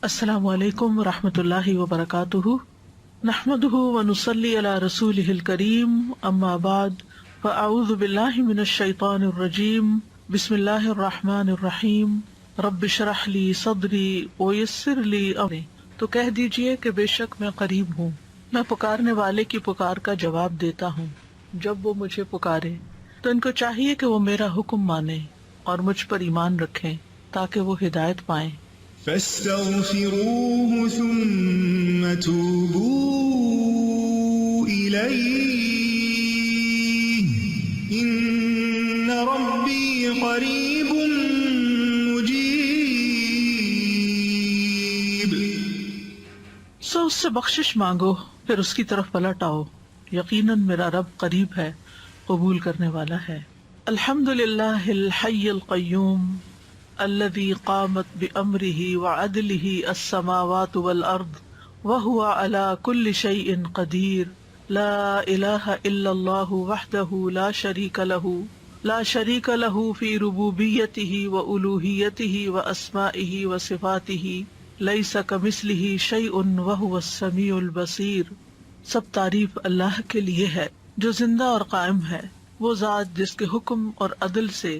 السلام علیکم ورحمۃ اللہ وبرکاتہ، نحمدہ ونصلی علی رسولہ الکریم، اما بعد فاعوذ باللہ من الشیطان الرجیم، بسم اللہ الرحمن الرحیم، رب اشرح لی صدری ویسر لی امری۔ تو کہہ دیجئے کہ بے شک میں قریب ہوں، میں پکارنے والے کی پکار کا جواب دیتا ہوں جب وہ مجھے پکارے۔ تو ان کو چاہیے کہ وہ میرا حکم مانیں اور مجھ پر ایمان رکھیں تاکہ وہ ہدایت پائیں۔ فاستغفروه ثم توبوا إليه إن ربي قريب مجيب۔ سو اس سے بخشش مانگو، پھر اس کی طرف پلٹ آؤ، یقیناً میرا رب قریب ہے، قبول کرنے والا ہے۔ الحمد للہ الحی القیوم الذی قامت بأمرہ وعدلہ السماوات والارض وہو علی کل شیء قدیر، لا الہ الا اللہ وحدہ لا شریک لہ فی ربوبیتہ وألوہیتہ واسمائہ وصفاتہ، لیس کمثلہ شیء وہو السمیع البصیر۔ سب تعریف اللہ کے لیے ہے جو زندہ اور قائم ہے، وہ ذات جس کے حکم اور عدل سے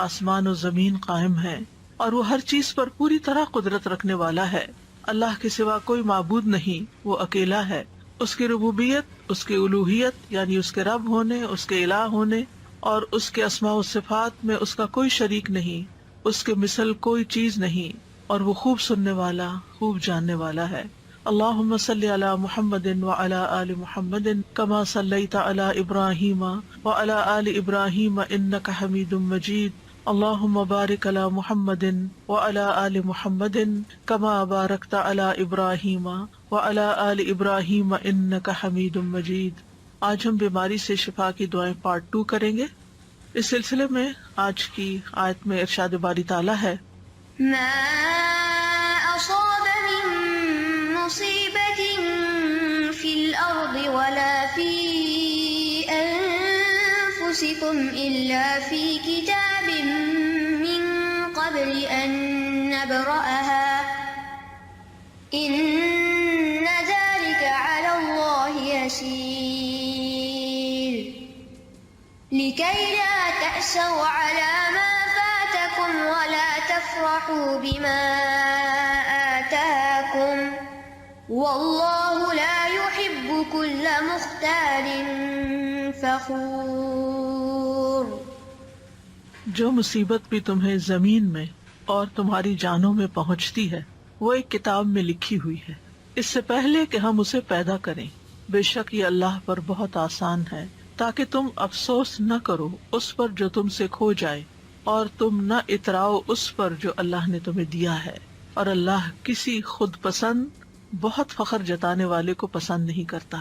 آسمان و زمین قائم ہے اور وہ ہر چیز پر پوری طرح قدرت رکھنے والا ہے۔ اللہ کے سوا کوئی معبود نہیں، وہ اکیلا ہے۔ اس کی ربوبیت، اس کی الوہیت یعنی اس کے رب ہونے، اس کے الہ ہونے اور اس کے اسماء و صفات میں اس کا کوئی شریک نہیں، اس کے مثل کوئی چیز نہیں، اور وہ خوب سننے والا، خوب جاننے والا ہے۔ اللہم صلی علی محمد وعلی آل محمد کما صلیت علی ابراہیم وعلی آل ابراہیم انک حمید مجید۔ اللہم بارک علی محمد وعلی آل محمد کما بارکت علی ابراہیم وعلی آل ابراہیم انک حمید مجید۔ آج ہم بیماری سے شفا کی دعائیں پارٹ 2 کریں گے۔ اس سلسلے میں آج کی آیت میں ارشاد باری تعالیٰ ہے، ما أصاب من مصيبة في الأرض ولا في أنفسكم إلا في كتاب من قبل أن نبرأها إن ذلك على الله يسير لكي لا تأسوا على ما فاتكم ولا تفرحوا بما آتاكم والله لا يحب كل مختال فخور۔ جو مصیبت بھی تمہیں زمین میں اور تمہاری جانوں میں پہنچتی ہے وہ ایک کتاب میں لکھی ہوئی ہے، اس سے پہلے کہ ہم اسے پیدا کریں۔ بے شک یہ اللہ پر بہت آسان ہے، تاکہ تم افسوس نہ کرو اس پر جو تم سے کھو جائے، اور تم نہ اتراؤ اس پر جو اللہ نے تمہیں دیا ہے، اور اللہ کسی خود پسند بہت فخر جتانے والے کو پسند نہیں کرتا۔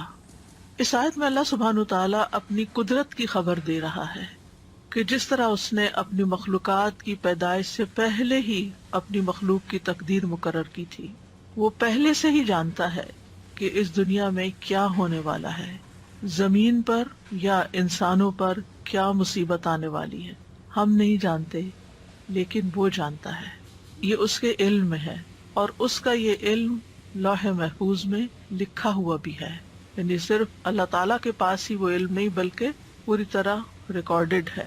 اس آیت میں اللہ سبحانہ تعالیٰ اپنی قدرت کی خبر دے رہا ہے کہ جس طرح اس نے اپنی مخلوقات کی پیدائش سے پہلے ہی اپنی مخلوق کی تقدیر مقرر کی تھی، وہ پہلے سے ہی جانتا ہے کہ اس دنیا میں کیا ہونے والا ہے، زمین پر یا انسانوں پر کیا مصیبت آنے والی ہے۔ ہم نہیں جانتے لیکن وہ جانتا ہے، یہ اس کے علم میں ہے، اور اس کا یہ علم لوح محفوظ میں لکھا ہوا بھی ہے، یعنی صرف اللہ تعالیٰ کے پاس ہی وہ علم نہیں بلکہ پوری طرح ریکارڈڈ ہے۔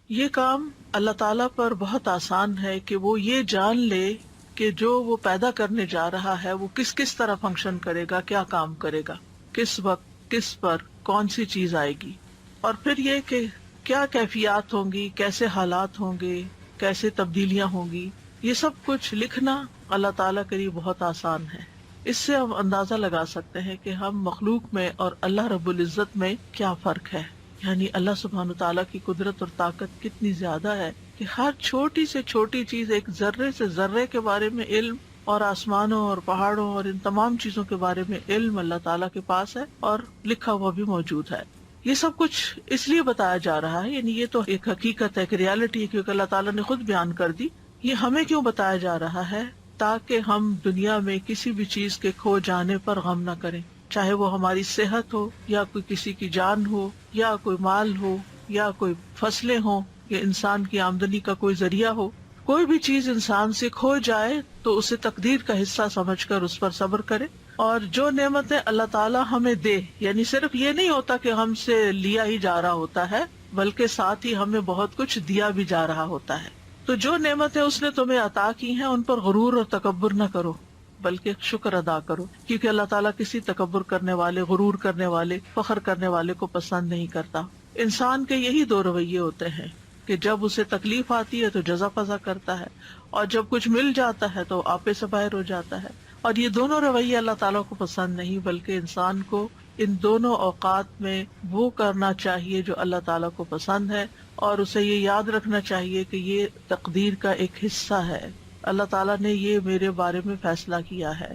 یہ کام اللہ تعالیٰ پر بہت آسان ہے کہ وہ یہ جان لے کہ جو وہ پیدا کرنے جا رہا ہے وہ کس کس طرح فنکشن کرے گا، کیا کام کرے گا، کس وقت، کس پر، کون سی چیز آئے گی، اور پھر یہ کہ کیا کیفیات ہوں گی، کیسے حالات ہوں گے، کیسے تبدیلیاں ہوں گی۔ یہ سب کچھ لکھنا اللہ تعالیٰ کے لیے بہت آسان ہے۔ اس سے ہم اندازہ لگا سکتے ہیں کہ ہم مخلوق میں اور اللہ رب العزت میں کیا فرق ہے، یعنی اللہ سبحانہ تعالیٰ کی قدرت اور طاقت کتنی زیادہ ہے کہ ہر چھوٹی سے چھوٹی چیز، ایک ذرے سے ذرے کے بارے میں علم، اور آسمانوں اور پہاڑوں اور ان تمام چیزوں کے بارے میں علم اللہ تعالیٰ کے پاس ہے اور لکھا ہوا بھی موجود ہے۔ یہ سب کچھ اس لیے بتایا جا رہا ہے، یعنی یہ تو ایک حقیقت ہے، ایک ریالٹی ہے، کیونکہ اللہ تعالیٰ نے خود بیان کر دی۔ یہ ہمیں کیوں بتایا جا رہا ہے؟ تاکہ ہم دنیا میں کسی بھی چیز کے کھو جانے پر غم نہ کریں، چاہے وہ ہماری صحت ہو یا کوئی کسی کی جان ہو یا کوئی مال ہو یا کوئی فصلیں ہوں یا انسان کی آمدنی کا کوئی ذریعہ ہو۔ کوئی بھی چیز انسان سے کھو جائے تو اسے تقدیر کا حصہ سمجھ کر اس پر صبر کرے، اور جو نعمتیں اللہ تعالیٰ ہمیں دے، یعنی صرف یہ نہیں ہوتا کہ ہم سے لیا ہی جا رہا ہوتا ہے، بلکہ ساتھ ہی ہمیں بہت کچھ دیا بھی جا رہا ہوتا ہے. تو جو نعمتیں اس نے تمہیں عطا کی ہیں ان پر غرور اور تکبر نہ کرو، بلکہ شکر ادا کرو، کیونکہ اللہ تعالیٰ کسی تکبر کرنے والے، غرور کرنے والے، فخر کرنے والے کو پسند نہیں کرتا. انسان کے یہی دو رویے ہوتے ہیں کہ جب اسے تکلیف آتی ہے تو جزا فضا کرتا ہے، اور جب کچھ مل جاتا ہے تو آپے سے باہر ہو جاتا ہے. اور یہ دونوں رویے اللہ تعالیٰ کو پسند نہیں، بلکہ انسان کو ان دونوں اوقات میں وہ کرنا چاہیے جو اللہ تعالیٰ کو پسند ہے، اور اسے یہ یاد رکھنا چاہیے کہ یہ تقدیر کا ایک حصہ ہے. اللہ تعالیٰ نے یہ میرے بارے میں فیصلہ کیا ہے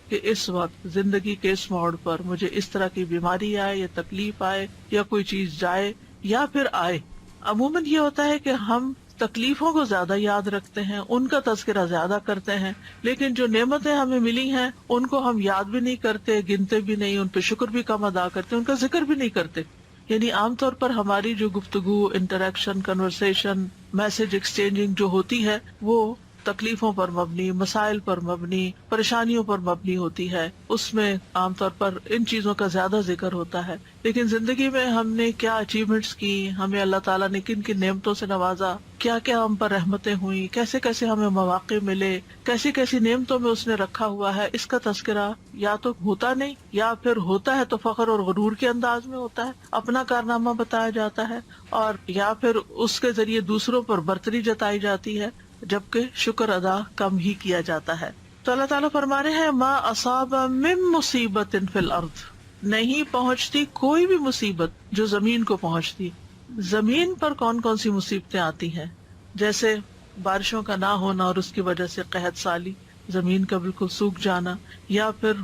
کہ اس وقت زندگی کے اس موڑ پر مجھے اس طرح کی بیماری آئے یا تکلیف آئے یا کوئی چیز جائے یا پھر آئے. عموماً یہ ہوتا ہے کہ ہم تکلیفوں کو زیادہ یاد رکھتے ہیں، ان کا تذکرہ زیادہ کرتے ہیں، لیکن جو نعمتیں ہمیں ملی ہیں ان کو ہم یاد بھی نہیں کرتے، گنتے بھی نہیں، ان پہ شکر بھی کم ادا کرتے، ان کا ذکر بھی نہیں کرتے. یعنی عام طور پر ہماری جو گفتگو، انٹریکشن، کنورسیشن، میسج ایکسچینجنگ جو ہوتی ہے وہ تکلیفوں پر مبنی، مسائل پر مبنی، پریشانیوں پر مبنی ہوتی ہے. اس میں عام طور پر ان چیزوں کا زیادہ ذکر ہوتا ہے. لیکن زندگی میں ہم نے کیا اچیومنٹس کی، ہمیں اللہ تعالیٰ نے کن کن نعمتوں سے نوازا، کیا کیا ہم پر رحمتیں ہوئی، کیسے کیسے ہمیں مواقع ملے، کیسی کیسی نعمتوں میں اس نے رکھا ہوا ہے، اس کا تذکرہ یا تو ہوتا نہیں، یا پھر ہوتا ہے تو فخر اور غرور کے انداز میں ہوتا ہے، اپنا کارنامہ بتایا جاتا ہے، اور یا پھر اس کے ذریعے دوسروں پر برتری جتائی جاتی ہے، جبکہ شکر ادا کم ہی کیا جاتا ہے. تو اللہ تعالیٰ فرما رہے ہیں ما اصاب من مصیبت فی الارض، نہیں پہنچتی کوئی بھی مصیبت جو زمین کو پہنچتی. زمین پر کون کون سی مصیبتیں آتی ہیں؟ جیسے بارشوں کا نہ ہونا اور اس کی وجہ سے قحط سالی، زمین کا بالکل سوکھ جانا، یا پھر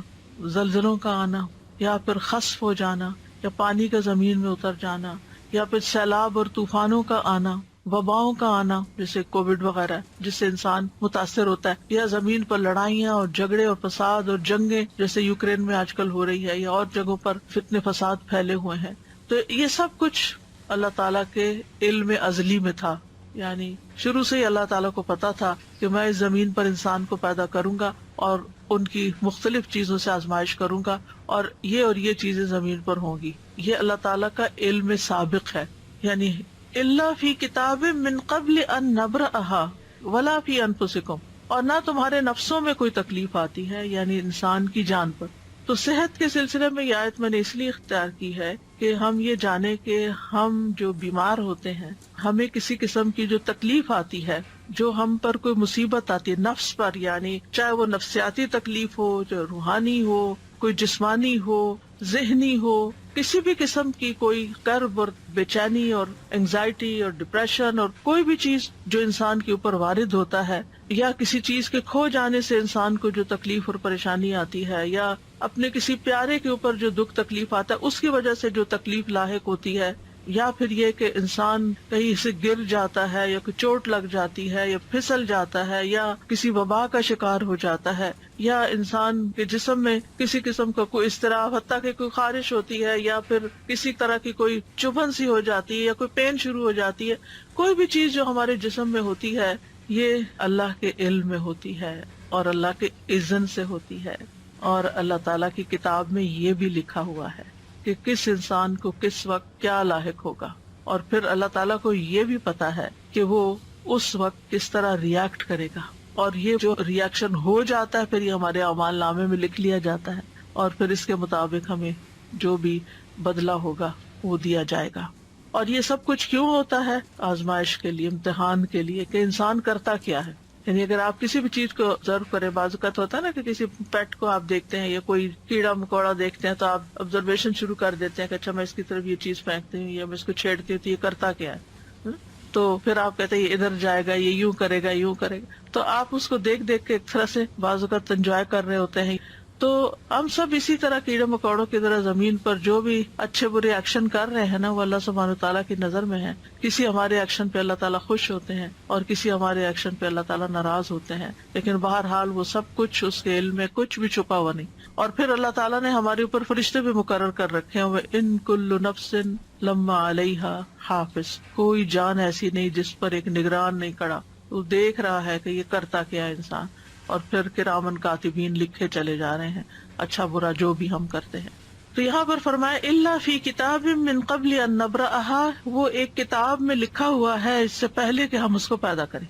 زلزلوں کا آنا، یا پھر خسف ہو جانا، یا پانی کا زمین میں اتر جانا، یا پھر سیلاب اور طوفانوں کا آنا، وباؤں کا آنا جیسے کووڈ وغیرہ جس سے انسان متاثر ہوتا ہے، یا زمین پر لڑائیاں اور جھگڑے اور فساد اور جنگیں جیسے یوکرین میں آج کل ہو رہی ہے، یا اور جگہوں پر فتنے فساد پھیلے ہوئے ہیں. تو یہ سب کچھ اللہ تعالیٰ کے علم ازلی میں تھا، یعنی شروع سے ہی اللہ تعالیٰ کو پتا تھا کہ میں اس زمین پر انسان کو پیدا کروں گا اور ان کی مختلف چیزوں سے آزمائش کروں گا، اور یہ چیزیں زمین پر ہوں گی. یہ اللہ تعالیٰ کا علم سابق ہے. یعنی الا فی کتاب من قبل ان نبرأها ولا فی انفسکم، اور نہ تمہارے نفسوں میں کوئی تکلیف آتی ہے، یعنی انسان کی جان پر. تو صحت کے سلسلے میں یہ آیت میں نے اس لیے اختیار کی ہے کہ ہم یہ جانیں کہ ہم جو بیمار ہوتے ہیں، ہمیں کسی قسم کی جو تکلیف آتی ہے، جو ہم پر کوئی مصیبت آتی ہے نفس پر، یعنی چاہے وہ نفسیاتی تکلیف ہو، جو روحانی ہو، کوئی جسمانی ہو، ذہنی ہو، کسی بھی قسم کی کوئی کرب اور بے چینی اور انگزائٹی اور ڈپریشن اور کوئی بھی چیز جو انسان کے اوپر وارد ہوتا ہے، یا کسی چیز کے کھو جانے سے انسان کو جو تکلیف اور پریشانی آتی ہے، یا اپنے کسی پیارے کے اوپر جو دکھ تکلیف آتا ہے اس کی وجہ سے جو تکلیف لاحق ہوتی ہے، یا پھر یہ کہ انسان کہیں سے گر جاتا ہے، یا کوئی چوٹ لگ جاتی ہے، یا پھسل جاتا ہے، یا کسی وبا کا شکار ہو جاتا ہے، یا انسان کے جسم میں کسی قسم کا کوئی اضطراب، حتیٰ کہ کوئی خارش ہوتی ہے، یا پھر کسی طرح کی کوئی چبھن سی ہو جاتی ہے، یا کوئی پین شروع ہو جاتی ہے، کوئی بھی چیز جو ہمارے جسم میں ہوتی ہے یہ اللہ کے علم میں ہوتی ہے اور اللہ کے اذن سے ہوتی ہے. اور اللہ تعالیٰ کی کتاب میں یہ بھی لکھا ہوا ہے کہ کس انسان کو کس وقت کیا لاحق ہوگا، اور پھر اللہ تعالیٰ کو یہ بھی پتا ہے کہ وہ اس وقت کس طرح ریئیکٹ کرے گا، اور یہ جو ریئیکشن ہو جاتا ہے پھر یہ ہمارے اعمال نامے میں لکھ لیا جاتا ہے، اور پھر اس کے مطابق ہمیں جو بھی بدلہ ہوگا وہ دیا جائے گا. اور یہ سب کچھ کیوں ہوتا ہے؟ آزمائش کے لیے، امتحان کے لیے کہ انسان کرتا کیا ہے. یعنی اگر آپ کسی بھی چیز کو آبزرو کریں، بعض اوقات ہوتا ہے نا کہ کسی پیٹ کو آپ دیکھتے ہیں یا کوئی کیڑا مکوڑا دیکھتے ہیں تو آپ آبزرویشن شروع کر دیتے ہیں کہ اچھا میں اس کی طرف یہ چیز پھینکتی ہوں یا میں اس کو چھیڑتی ہوں تو یہ کرتا کیا ہے. تو پھر آپ کہتے ہیں یہ ادھر جائے گا، یہ یوں کرے گا، یوں کرے گا. تو آپ اس کو دیکھ دیکھ کے ایک طرح سے بعض اوقات انجوائے کر رہے ہوتے ہیں. تو ہم سب اسی طرح کیڑے مکوڑوں کی طرح زمین پر جو بھی اچھے برے ایکشن کر رہے ہیں نا وہ اللہ سبحانہ تعالیٰ کی نظر میں ہے. کسی ہمارے ایکشن پہ اللہ تعالیٰ خوش ہوتے ہیں اور کسی ہمارے ایکشن پہ اللہ تعالیٰ ناراض ہوتے ہیں، لیکن بہرحال وہ سب کچھ اس کے علم میں کچھ بھی چھپا ہوا نہیں. اور پھر اللہ تعالیٰ نے ہمارے اوپر فرشتے بھی مقرر کر رکھے ہیں، ان کل نفس لما علیہا حافظ، کوئی جان ایسی نہیں جس پر ایک نگران نہیں کھڑا. وہ دیکھ رہا ہے کہ یہ کرتا کیا ہے انسان، اور پھر کرامن کاتبین لکھے چلے جا رہے ہیں اچھا برا جو بھی ہم کرتے ہیں. تو یہاں پر فرمایا الا فی کتاب من قبل ان نبرأها، وہ ایک کتاب میں لکھا ہوا ہے اس سے پہلے کہ ہم اس کو پیدا کریں.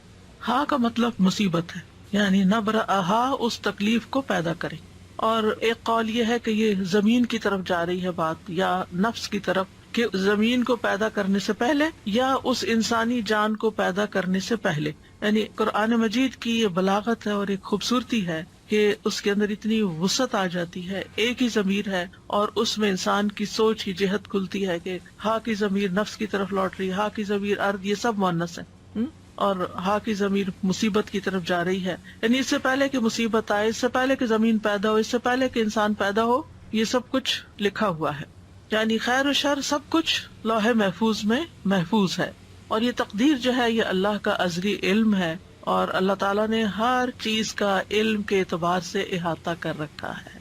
ہاں کا مطلب مصیبت ہے، یعنی نبرأها اس تکلیف کو پیدا کریں. اور ایک قول یہ ہے کہ یہ زمین کی طرف جا رہی ہے بات، یا نفس کی طرف، کہ زمین کو پیدا کرنے سے پہلے یا اس انسانی جان کو پیدا کرنے سے پہلے. یعنی قرآن مجید کی یہ بلاغت ہے اور ایک خوبصورتی ہے کہ اس کے اندر اتنی وسعت آ جاتی ہے. ایک ہی ضمیر ہے اور اس میں انسان کی سوچ کی جہت کھلتی ہے کہ ہا کی ضمیر نفس کی طرف لوٹ رہی ہے، ہا کی ضمیر ارض، یہ سب مؤنث ہے، اور ہا کی ضمیر مصیبت کی طرف جا رہی ہے. یعنی اس سے پہلے کہ مصیبت آئے، اس سے پہلے کہ زمین پیدا ہو، اس سے پہلے کہ انسان پیدا ہو، یہ سب کچھ لکھا ہوا ہے. یعنی خیر و شر سب کچھ لوح محفوظ میں محفوظ ہے. اور یہ تقدیر جو ہے یہ اللہ کا ازلی علم ہے، اور اللہ تعالیٰ نے ہر چیز کا علم کے اعتبار سے احاطہ کر رکھا ہے.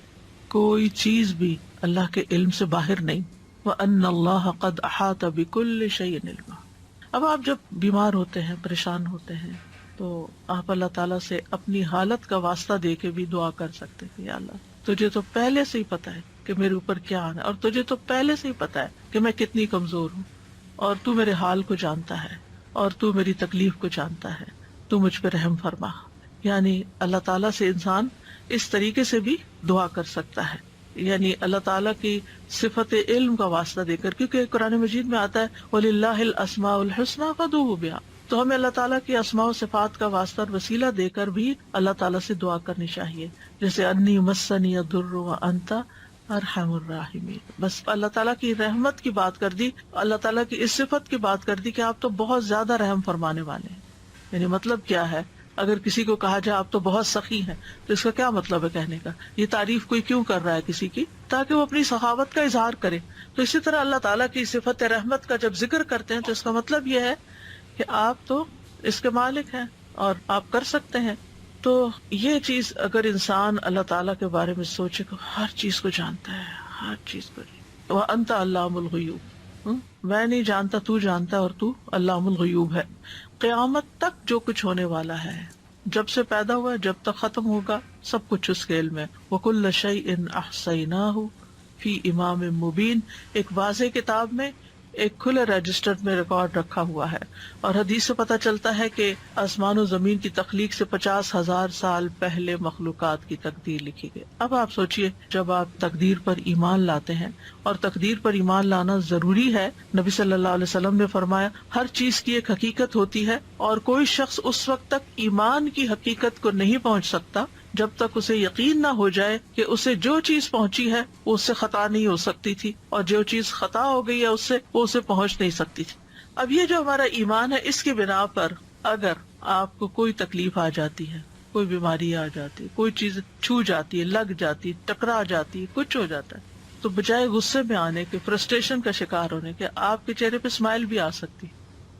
کوئی چیز بھی اللہ کے علم سے باہر نہیں. وَأَنَّ اللَّهَ قَدْ أَحَاطَ بِكُلِّ شَيْءٍ عِلْمًا. اب آپ جب بیمار ہوتے ہیں، پریشان ہوتے ہیں، تو آپ اللہ تعالیٰ سے اپنی حالت کا واسطہ دے کے بھی دعا کر سکتے ہیں. یا اللہ تجھے تو پہلے سے ہی پتا ہے کہ میرے اوپر کیا آنا ہے، اور تجھے تو پہلے سے ہی پتا ہے کہ میں کتنی کمزور ہوں، اور تو میرے حال کو جانتا ہے، اور تو میری تکلیف کو جانتا ہے، تو مجھ پہ رحم فرما. یعنی اللہ تعالیٰ سے انسان اس طریقے سے بھی دعا کر سکتا ہے، یعنی اللہ تعالیٰ کی صفت علم کا واسطہ دے کر، کیونکہ قرآن مجید میں آتا ہے وَلِلَّهِ الْأَسْمَاءُ الْحُسْنَىٰ فَادْعُوهُ بِهَا. تو ہمیں اللہ تعالیٰ کی اسماء و صفات کا واسطہ اور وسیلہ دے کر بھی اللہ تعالیٰ سے دعا کرنی چاہیے. جیسے انی مسنی الضر وانت ارحم الراحمین. بس اللہ تعالیٰ کی رحمت کی بات کر دی، اللہ تعالیٰ کی اس صفت کی بات کر دی کہ آپ تو بہت زیادہ رحم فرمانے والے ہیں. یعنی مطلب کیا ہے، اگر کسی کو کہا جائے آپ تو بہت سخی ہیں، تو اس کا کیا مطلب ہے کہنے کا؟ یہ تعریف کوئی کیوں کر رہا ہے کسی کی؟ تاکہ وہ اپنی سخاوت کا اظہار کرے. تو اسی طرح اللہ تعالیٰ کی صفت رحمت کا جب ذکر کرتے ہیں تو اس کا مطلب یہ ہے کہ آپ تو اس کے مالک ہیں اور آپ کر سکتے ہیں. تو یہ چیز اگر انسان اللہ تعالیٰ کے بارے میں سوچے کہ ہر چیز کو جانتا ہے، ہر چیز کو، وَأَنْتَ عَلَّامُ الْغُیُوبِ، میں نہیں جانتا تو جانتا ہے، اور تو علام الغیوب ہے. قیامت تک جو کچھ ہونے والا ہے، جب سے پیدا ہوا جب تک ختم ہوگا، سب کچھ اس کے علم ہے. وَكُلَّ شَيْءٍ أَحْصَيْنَاهُ فِي إِمَامٍ مُبِينٍ، ایک واضح کتاب میں، ایک کھلے رجسٹر میں ریکارڈ رکھا ہوا ہے. اور حدیث سے پتہ چلتا ہے کہ آسمان و زمین کی تخلیق سے 50,000 سال پہلے مخلوقات کی تقدیر لکھی گئی. اب آپ سوچئے، جب آپ تقدیر پر ایمان لاتے ہیں، اور تقدیر پر ایمان لانا ضروری ہے، نبی صلی اللہ علیہ وسلم نے فرمایا ہر چیز کی ایک حقیقت ہوتی ہے، اور کوئی شخص اس وقت تک ایمان کی حقیقت کو نہیں پہنچ سکتا جب تک اسے یقین نہ ہو جائے کہ اسے جو چیز پہنچی ہے وہ اس سے خطا نہیں ہو سکتی تھی، اور جو چیز خطا ہو گئی ہے اس سے وہ اسے پہنچ نہیں سکتی تھی. اب یہ جو ہمارا ایمان ہے، اس کی بنا پر اگر آپ کو کوئی تکلیف آ جاتی ہے، کوئی بیماری آ جاتی ہے، کوئی چیز چھو جاتی ہے، لگ جاتی، ٹکرا جاتی، کچھ ہو جاتا ہے، تو بجائے غصے میں آنے کے، فرسٹریشن کا شکار ہونے کے، آپ کے چہرے پہ اسمائل بھی آ سکتی.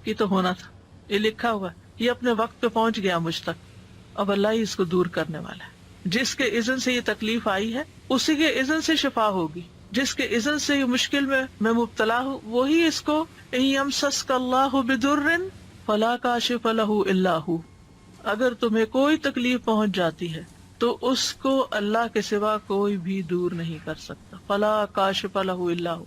یہ تو ہونا تھا، یہ لکھا ہوا ہے، یہ اپنے وقت پہ پہنچ گیا مجھ تک، اب اللہ ہی اس کو دور کرنے والا ہے. جس کے اذن سے یہ تکلیف آئی ہے اسی کے اذن سے شفا ہوگی. جس کے اذن سے یہ مشکل میں مبتلا ہوں، وہی اس کو ان یمسسک اللہ بضر فلا کاشف لہ الا ہو، اگر تمہیں کوئی تکلیف پہنچ جاتی ہے تو اس کو اللہ کے سوا کوئی بھی دور نہیں کر سکتا. فلا کاشف لہ الا ہو،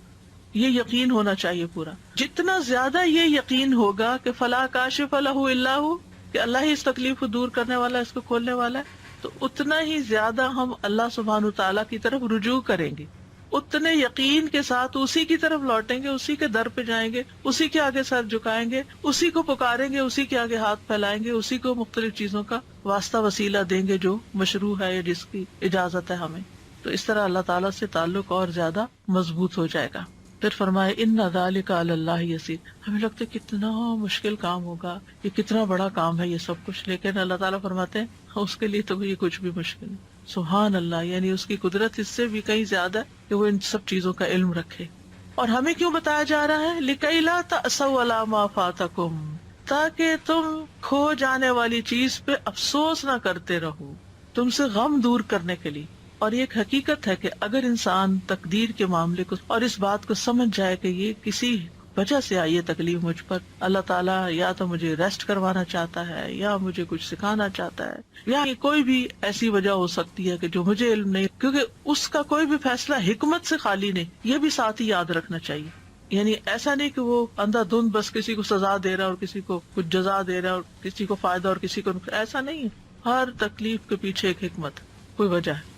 یہ یقین ہونا چاہیے پورا. جتنا زیادہ یہ یقین ہوگا کہ فلا کاشف لہ الا ہو، کہ اللہ ہی اس تکلیف کو دور کرنے والا ہے، اس کو کھولنے والا ہے، تو اتنا ہی زیادہ ہم اللہ سبحانہ تعالیٰ کی طرف رجوع کریں گے، اتنے یقین کے ساتھ اسی کی طرف لوٹیں گے، اسی کے در پہ جائیں گے، اسی کے آگے سر جھکائیں گے، اسی کو پکاریں گے، اسی کے آگے ہاتھ پھیلائیں گے، اسی کو مختلف چیزوں کا واسطہ وسیلہ دیں گے جو مشروع ہے یا جس کی اجازت ہے ہمیں. تو اس طرح اللہ تعالیٰ سے تعلق اور زیادہ مضبوط ہو جائے گا. پھر فرمائے ان ذالک علی اللہ یسیر. ہمیں لگتا ہے کتنا مشکل کام ہوگا، یہ کتنا بڑا کام ہے یہ سب کچھ، لیکن اللہ تعالیٰ فرماتے ہیں اس کے لیے تو یہ کچھ بھی مشکل نہیں. سبحان اللہ، یعنی اس کی قدرت اس سے بھی کہیں زیادہ ہے کہ وہ ان سب چیزوں کا علم رکھے. اور ہمیں کیوں بتایا جا رہا ہے؟ لِكَيْ لَا تَأْسَوْا عَلَىٰ مَا فَاتَكُمْ، تاکہ تم کھو جانے والی چیز پہ افسوس نہ کرتے رہو، تم سے غم دور کرنے کے لیے. اور یہ ایک حقیقت ہے کہ اگر انسان تقدیر کے معاملے کو اور اس بات کو سمجھ جائے کہ یہ کسی وجہ سے آئی ہے تکلیف مجھ پر. اللہ تعالیٰ یا تو مجھے ریسٹ کروانا چاہتا ہے یا مجھے کچھ سکھانا چاہتا ہے, یا کوئی بھی ایسی وجہ ہو سکتی ہے کہ جو مجھے علم نہیں, کیونکہ اس کا کوئی بھی فیصلہ حکمت سے خالی نہیں, یہ بھی ساتھ ہی یاد رکھنا چاہیے. یعنی ایسا نہیں کہ وہ اندھا دھند بس کسی کو سزا دے رہا ہے اور کسی کو کچھ جزا دے رہا ہے اور کسی کو فائدہ اور کسی کو نقصان. ایسا نہیں ہے. ہر تکلیف کے پیچھے ایک حکمت, کوئی وجہ ہے.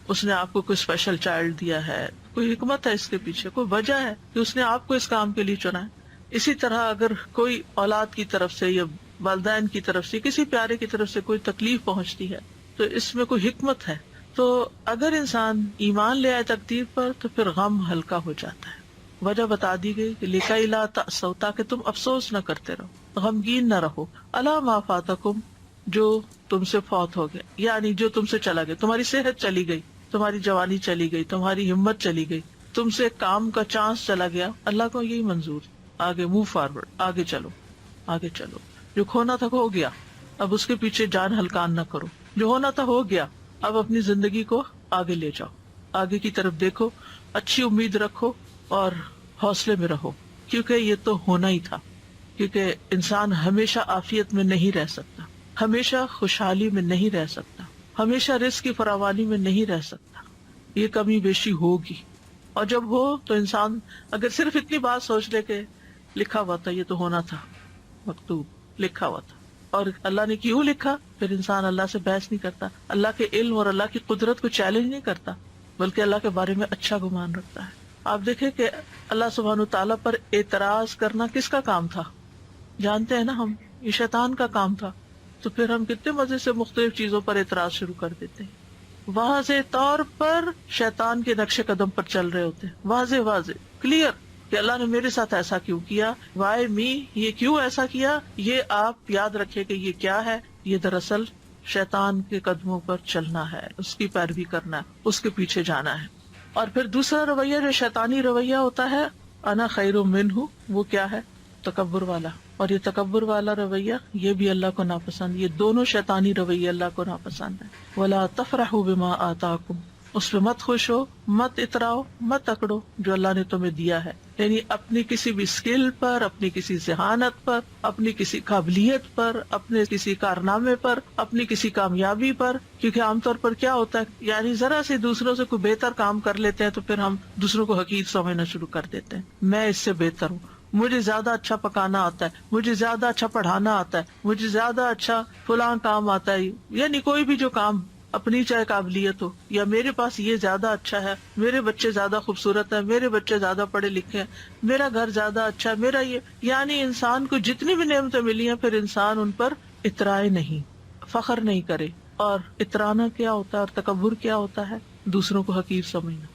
اس نے آپ کو کوئی اسپیشل چائلڈ دیا ہے, کوئی حکمت ہے اس کے پیچھے, کوئی وجہ ہے کہ اس نے آپ کو اس کام کے لیے چنا ہے. اسی طرح اگر کوئی اولاد کی طرف سے یا والدین کی طرف سے کسی پیارے کی طرف سے کوئی تکلیف پہنچتی ہے تو اس میں کوئی حکمت ہے. تو اگر انسان ایمان لے آئے تقدیر پر تو پھر غم ہلکا ہو جاتا ہے. وجہ بتا دی گئی کہ لِكَيْ لَا تَأْسَوْا, تاکہ تم افسوس نہ کرتے رہو, غمگین نہ رہو, عَلَىٰ مَا فَاتَكُمْ, جو تم سے فوت ہو گیا, یعنی جو تم سے چلا گیا. تمہاری صحت چلی گئی, تمہاری جوانی چلی گئی, تمہاری ہمت چلی گئی, تم سے کام کا چانس چلا گیا. اللہ کو یہی منظور, آگے موو فارورڈ, آگے چلو, آگے چلو. جو کھونا تھا ہو گیا, اب اس کے پیچھے جان ہلکان نہ کرو. جو ہونا تھا ہو گیا, اب اپنی زندگی کو آگے لے جاؤ, آگے کی طرف دیکھو, اچھی امید رکھو اور حوصلے میں رہو, کیونکہ یہ تو ہونا ہی تھا. کیونکہ انسان ہمیشہ عافیت میں نہیں رہ سکتا, ہمیشہ خوشحالی میں نہیں رہ سکتا, ہمیشہ رزق کی فراوانی میں نہیں رہ سکتا. یہ کمی بیشی ہوگی, اور جب ہو تو انسان اگر صرف اتنی بات سوچ لے کہ لکھا ہوا تھا, یہ تو ہونا تھا, مکتوب لکھا ہوا تھا, اور اللہ نے کیوں لکھا, پھر انسان اللہ سے بحث نہیں کرتا, اللہ کے علم اور اللہ کی قدرت کو چیلنج نہیں کرتا, بلکہ اللہ کے بارے میں اچھا گمان رکھتا ہے. آپ دیکھیں کہ اللہ سبحانہ تعالیٰ پر اعتراض کرنا کس کا کام تھا, جانتے ہیں نا ہم, یہ شیطان کا کام تھا. تو پھر ہم کتنے مزے سے مختلف چیزوں پر اعتراض شروع کر دیتے ہیں. واضح طور پر شیطان کے نقش قدم پر چل رہے ہوتے ہیں, واضح واضح کلیئر کہ اللہ نے میرے ساتھ ایسا کیوں کیا, وائی می, یہ کیوں ایسا کیا. یہ آپ یاد رکھیں کہ یہ کیا ہے, یہ دراصل شیطان کے قدموں پر چلنا ہے, اس کی پیروی کرنا ہے, اس کے پیچھے جانا ہے. اور پھر دوسرا رویہ جو شیطانی رویہ ہوتا ہے, انا خیر منہ, وہ کیا ہے, تکبر والا. اور یہ تکبر والا رویہ یہ بھی اللہ کو ناپسند. یہ دونوں شیطانی رویے اللہ کو ناپسند ہے. ولا تفرحوا بما آتاکم, اس پہ مت خوش ہو, مت اتراؤ, مت اکڑو جو اللہ نے تمہیں دیا ہے. یعنی اپنی کسی بھی اسکل پر, اپنی کسی ذہانت پر, اپنی کسی قابلیت پر, اپنے کسی کارنامے پر, اپنی کسی کامیابی پر. کیونکہ عام طور پر کیا ہوتا ہے, یعنی ذرا سے دوسروں سے کوئی بہتر کام کر لیتے ہیں تو پھر ہم دوسروں کو حقیر سمجھنا شروع کر دیتے ہیں. میں اس سے بہتر ہوں, مجھے زیادہ اچھا پکانا آتا ہے, مجھے زیادہ اچھا پڑھانا آتا ہے, مجھے زیادہ اچھا فلاں کام آتا ہے. یعنی کوئی بھی جو کام اپنی چاہے قابلیت ہو, یا میرے پاس یہ زیادہ اچھا ہے, میرے بچے زیادہ خوبصورت ہیں, میرے بچے زیادہ پڑھے لکھے ہیں, میرا گھر زیادہ اچھا ہے, میرا یہ. یعنی انسان کو جتنی بھی نعمتیں ملی ہیں پھر انسان ان پر اترائے نہیں, فخر نہیں کرے. اور اترانا کیا ہوتا ہے اور تکبر کیا ہوتا ہے, دوسروں کو حقیر سمجھنا.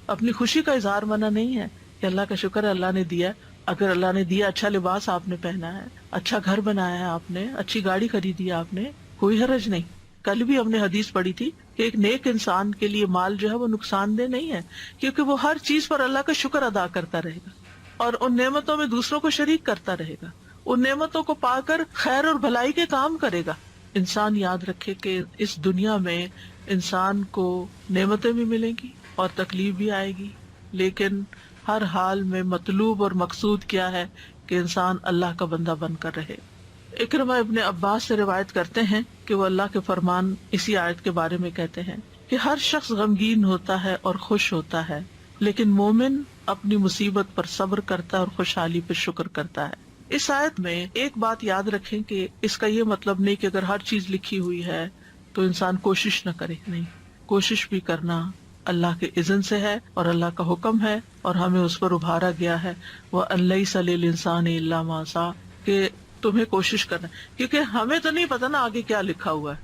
اپنی خوشی کا اظہار منع نہیں ہے کہ اللہ کا شکر ہے اللہ نے دیا. اگر اللہ نے دیا, اچھا لباس آپ نے پہنا ہے, اچھا گھر بنایا ہے آپ نے, اچھی گاڑی خریدی ہے آپ نے, کوئی حرج نہیں. کل بھی ہم نے حدیث پڑھی تھی کہ ایک نیک انسان کے لیے مال جو ہے وہ نقصان دہ نہیں ہے, کیونکہ وہ ہر چیز پر اللہ کا شکر ادا کرتا رہے گا اور ان نعمتوں میں دوسروں کو شریک کرتا رہے گا, ان نعمتوں کو پا کر خیر اور بھلائی کے کام کرے گا. انسان یاد رکھے کہ اس دنیا میں انسان کو نعمتیں بھی ملیں گی اور تکلیف بھی آئے گی, لیکن ہر حال میں مطلوب اور مقصود کیا ہے کہ انسان اللہ کا بندہ بن کر رہے. اکرمہ ابن عباس سے روایت کرتے ہیں کہ وہ اللہ کے فرمان اسی آیت کے بارے میں کہتے ہیں کہ ہر شخص غمگین ہوتا ہے اور خوش ہوتا ہے, لیکن مومن اپنی مصیبت پر صبر کرتا ہے اور خوشحالی پر شکر کرتا ہے. اس آیت میں ایک بات یاد رکھیں کہ اس کا یہ مطلب نہیں کہ اگر ہر چیز لکھی ہوئی ہے تو انسان کوشش نہ کرے. نہیں, کوشش بھی کرنا اللہ کے اذن سے ہے اور اللہ کا حکم ہے اور ہمیں اس پر ابھارا گیا ہے. وَأَن لَيْسَ لِلْإِنسَانِ إِلَّا مَا سَعَىٰ, کہ تمہیں کوشش کرنا, کیونکہ ہمیں تو نہیں پتا نا آگے کیا لکھا ہوا ہے,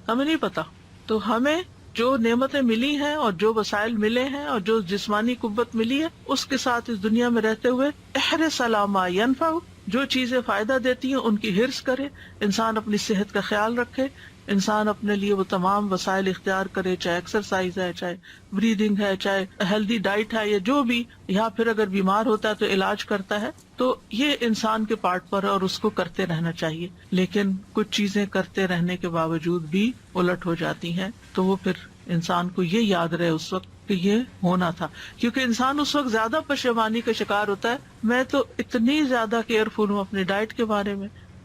ہمیں نہیں پتا. تو ہمیں جو نعمتیں ملی ہیں اور جو وسائل ملے ہیں اور جو جسمانی قوت ملی ہے اس کے ساتھ اس دنیا میں رہتے ہوئے احرص علی ما ینفع, جو چیزیں فائدہ دیتی ہیں ان کی حرص کرے. انسان اپنی صحت کا خیال رکھے, انسان اپنے لیے وہ تمام وسائل اختیار کرے, چاہے ایکسرسائز ہے, چاہے بریدنگ ہے, چاہے ہیلدی ڈائٹ ہے, یا جو بھی, یا پھر اگر بیمار ہوتا ہے تو علاج کرتا ہے. تو یہ انسان کے پارٹ پر ہے اور اس کو کرتے رہنا چاہیے. لیکن کچھ چیزیں کرتے رہنے کے باوجود بھی الٹ ہو جاتی ہیں تو وہ پھر انسان کو یہ یاد رہے اس وقت کہ یہ ہونا تھا، کیونکہ انسان اس وقت زیادہ پشیمانی کا شکار ہوتا ہے. میں تو اتنی زیادہ کیئرفل ہوں اپنے ڈائٹ کے بارے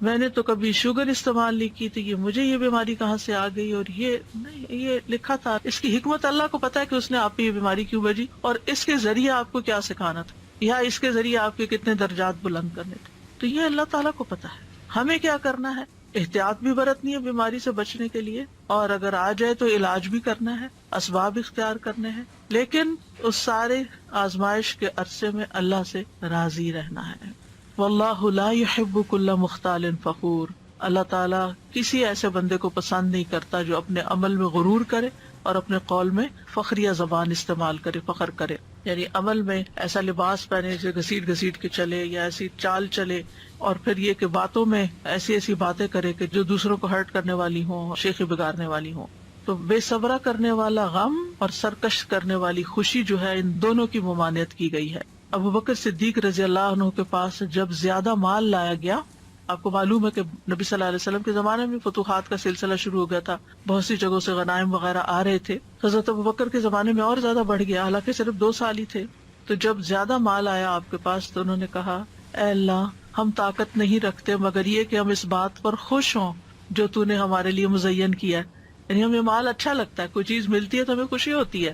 میں نے تو کبھی شوگر استعمال نہیں کی تھی، مجھے یہ بیماری کہاں سے آ گئی، اور یہ نہیں، یہ لکھا تھا. اس کی حکمت اللہ کو پتا ہے کہ اس نے آپ کو یہ بیماری کیوں بھیجی، اور اس کے ذریعے آپ کو کیا سکھانا تھا، یا اس کے ذریعے آپ کے کتنے درجات بلند کرنے تھے. تو یہ اللہ تعالیٰ کو پتا ہے. ہمیں کیا کرنا ہے، احتیاط بھی برتنی ہے بیماری سے بچنے کے لیے، اور اگر آ جائے تو علاج بھی کرنا ہے، اسباب اختیار کرنے ہیں، لیکن اس سارے آزمائش کے عرصے میں اللہ سے راضی رہنا ہے. واللہ لا يحب كل مختال فخور. اللہ تعالیٰ کسی ایسے بندے کو پسند نہیں کرتا جو اپنے عمل میں غرور کرے اور اپنے قول میں فخریہ زبان استعمال کرے، فخر کرے. یعنی عمل میں ایسا لباس پہنے جو گھسیٹ گھسیٹ کے چلے، یا ایسی چال چلے، اور پھر یہ کہ باتوں میں ایسی ایسی باتیں کرے کہ جو دوسروں کو ہرٹ کرنے والی ہوں، شیخی بگاڑنے والی ہوں. تو بے صبرا کرنے والا غم اور سرکش کرنے والی خوشی جو ہے، ان دونوں کی ممانعت کی گئی ہے. ابو بکر صدیق رضی اللہ عنہ کے پاس جب زیادہ مال لایا گیا، آپ کو معلوم ہے کہ نبی صلی اللہ علیہ وسلم کے زمانے میں فتوحات کا سلسلہ شروع ہو گیا تھا، بہت سی جگہوں سے غنائم وغیرہ آ رہے تھے. حضرت ابو بکر کے زمانے میں اور زیادہ بڑھ گیا، حالانکہ صرف 2 سال ہی تھے. تو جب زیادہ مال آیا آپ کے پاس تو انہوں نے کہا، اے اللہ، ہم طاقت نہیں رکھتے مگر یہ کہ ہم اس بات پر خوش ہوں جو تو نے ہمارے لیے مزین کیا ہے. یعنی ہمیں مال اچھا لگتا ہے، کوئی چیز ملتی ہے تو ہمیں خوشی ہوتی ہے.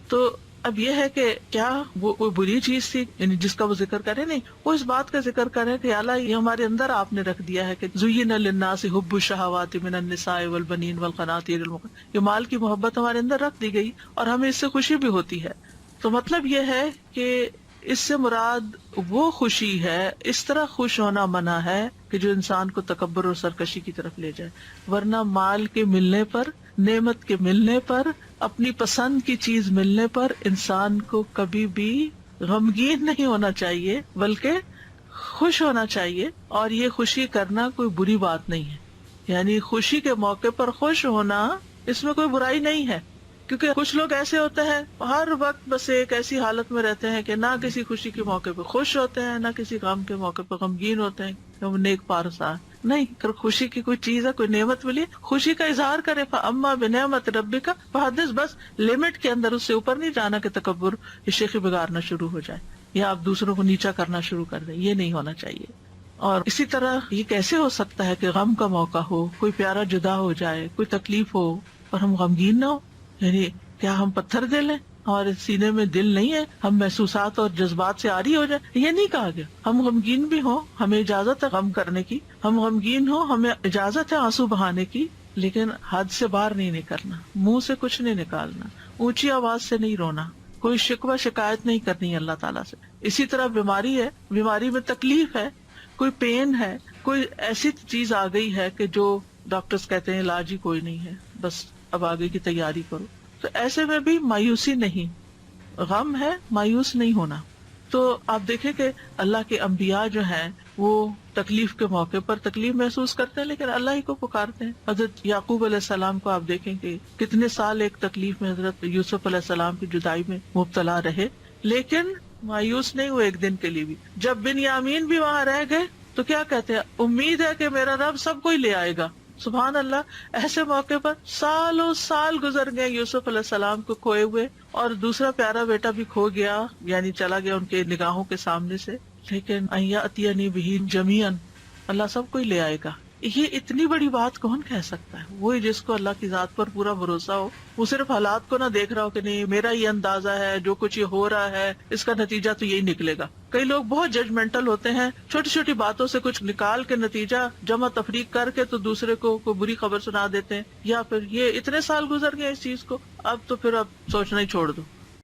تو اب یہ ہے کہ کیا وہ کوئی بری چیز تھی یعنی جس کا وہ ذکر کرے؟ نہیں، وہ اس بات کا ذکر کرے کہ اللہ یہ ہمارے اندر آپ نے رکھ دیا ہے کہ زین للناس حب الشہوات من النساء والبنین والقناطیر یہ مال کی محبت ہمارے اندر رکھ دی گئی اور ہمیں اس سے خوشی بھی ہوتی ہے. تو مطلب یہ ہے کہ اس سے مراد وہ خوشی ہے، اس طرح خوش ہونا منع ہے کہ جو انسان کو تکبر اور سرکشی کی طرف لے جائے. ورنہ مال کے ملنے پر، نعمت کے ملنے پر، اپنی پسند کی چیز ملنے پر انسان کو کبھی بھی غمگین نہیں ہونا چاہیے بلکہ خوش ہونا چاہیے. اور یہ خوشی کرنا کوئی بری بات نہیں ہے، یعنی خوشی کے موقع پر خوش ہونا اس میں کوئی برائی نہیں ہے. کیونکہ کچھ لوگ ایسے ہوتے ہیں ہر وقت بس ایک ایسی حالت میں رہتے ہیں کہ نہ کسی خوشی کے موقع پہ خوش ہوتے ہیں، نہ کسی غم کے موقع پہ غمگین ہوتے ہیں کہ وہ نیک پارسا نہیں. اگر خوشی کی کوئی چیز ہے، کوئی نعمت ملی، خوشی کا اظہار کرے. فاما بنعمت ربک فحدث، بس لمٹ کے اندر، اس سے اوپر نہیں جانا کہ تکبر، شیخی بگاڑنا شروع ہو جائے یا آپ دوسروں کو نیچا کرنا شروع کر دیں. یہ نہیں ہونا چاہیے. اور اسی طرح یہ کیسے ہو سکتا ہے کہ غم کا موقع ہو، کوئی پیارا جدا ہو جائے، کوئی تکلیف ہو اور ہم غمگین نہ ہو؟ یعنی کیا ہم پتھر دل ہیں اور سینے میں دل نہیں ہے، ہم محسوسات اور جذبات سے عاری ہو جائے؟ یہ نہیں کہا گیا. ہم غمگین بھی ہوں، ہمیں اجازت ہے غم کرنے کی، ہم غمگین ہوں، ہمیں اجازت ہے آنسو بہانے کی، لیکن حد سے باہر نہیں نکلنا، منہ سے کچھ نہیں نکالنا، اونچی آواز سے نہیں رونا، کوئی شکوہ شکایت نہیں کرنی اللہ تعالیٰ سے. اسی طرح بیماری ہے، بیماری میں تکلیف ہے، کوئی پین ہے، کوئی ایسی چیز آ گئی ہے کہ جو ڈاکٹرز کہتے ہیں علاج ہی کوئی نہیں ہے، بس اب آگے کی تیاری کرو. تو ایسے میں بھی مایوسی نہیں، غم ہے، مایوس نہیں ہونا. تو آپ دیکھیں کہ اللہ کے انبیاء جو ہیں وہ تکلیف کے موقع پر تکلیف محسوس کرتے ہیں لیکن اللہ ہی کو پکارتے ہیں. حضرت یعقوب علیہ السلام کو آپ دیکھیں کہ کتنے سال ایک تکلیف میں حضرت یوسف علیہ السلام کی جدائی میں مبتلا رہے، لیکن مایوس نہیں ہوئے ایک دن کے لیے بھی. جب بنیامین بھی وہاں رہ گئے تو کیا کہتے ہیں، امید ہے کہ میرا رب سب کو ہی لے آئے گا. سبحان اللہ. ایسے موقع پر سالوں سال گزر گئے یوسف علیہ السلام کو کھوئے ہوئے، اور دوسرا پیارا بیٹا بھی کھو گیا، یعنی چلا گیا ان کے نگاہوں کے سامنے سے، لیکن ایاتینی بہ جمیعا، اللہ سب کو ہی لے آئے گا. یہ اتنی بڑی بات کون کہہ سکتا ہے؟ وہی جس کو اللہ کی ذات پر پورا بھروسہ ہو، وہ صرف حالات کو نہ دیکھ رہا ہو کہ نہیں میرا یہ اندازہ ہے، جو کچھ یہ ہو رہا ہے اس کا نتیجہ تو یہی نکلے گا. کئی لوگ بہت ججمنٹل ہوتے ہیں، چھوٹی چھوٹی باتوں سے کچھ نکال کے نتیجہ جمع تفریق کر کے تو دوسرے کو کوئی بری خبر سنا دیتے ہیں، یا پھر یہ اتنے سال گزر گئے اس چیز کو، اب تو پھر اب سوچنا ہی چھوڑ دو.